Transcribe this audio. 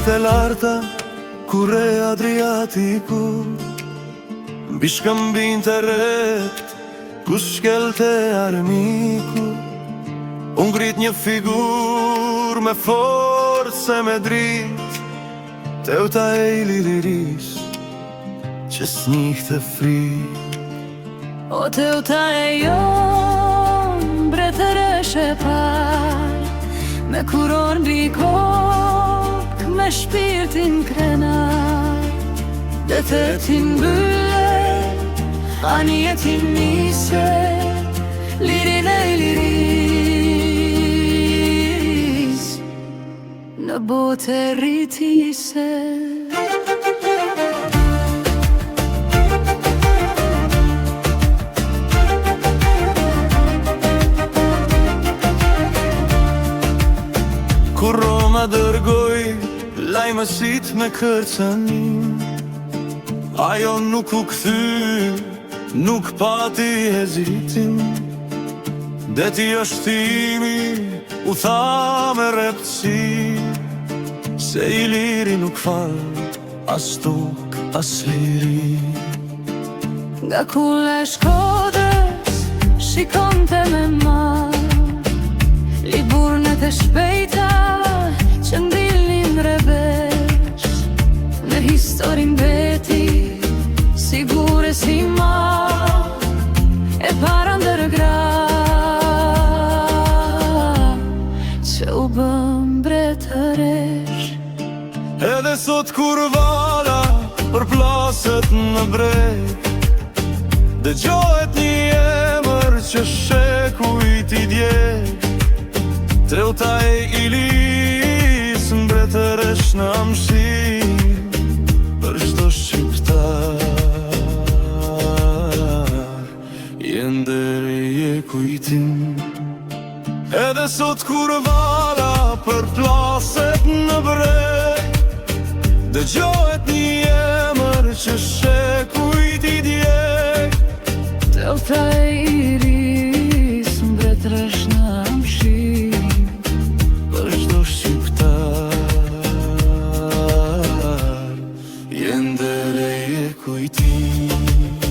Malet e larta, kure Adriatiku, mbi shkëmbin të rret, ku shkelte armiku. Unë ngrit një figur me force me drit, teuta e i liriris, që s'njihte fri. O teuta e jon, bretëresh e par, me kuror mbi kokë, me shpirtin krenar. Detetin bëlle, anijetin nise, lirin e liris, në botë e rritise. Kur Roma dërgoj lajmësit me kërcanim, ajo nuk u kthy, nuk pati hezitim. Deti është imi, u tha me reptësi, se i liri nuk fal, as tok, as liri. Nga kulla e Shkodrës, shikonte me mar, liburnet e shpejta, që ndilnin revesh, në historin beti, sigure si ma, e para ndër gra, që u bëm bretëresh. Edhe sot kur vala përplaset në breg, dëgjohet një emër që shekujt i djeg. Teuta e Ilis, mbretëresh në amësim, për çdo shqiptar, jenderi e kujtim. Edhe sot kur vala përplaset në breg, dëgjohet një emër që shekujt i djeg. Teuta e Ilis, mbretëresh në amësim, për çdo shqiptar, jenderi e kujtim.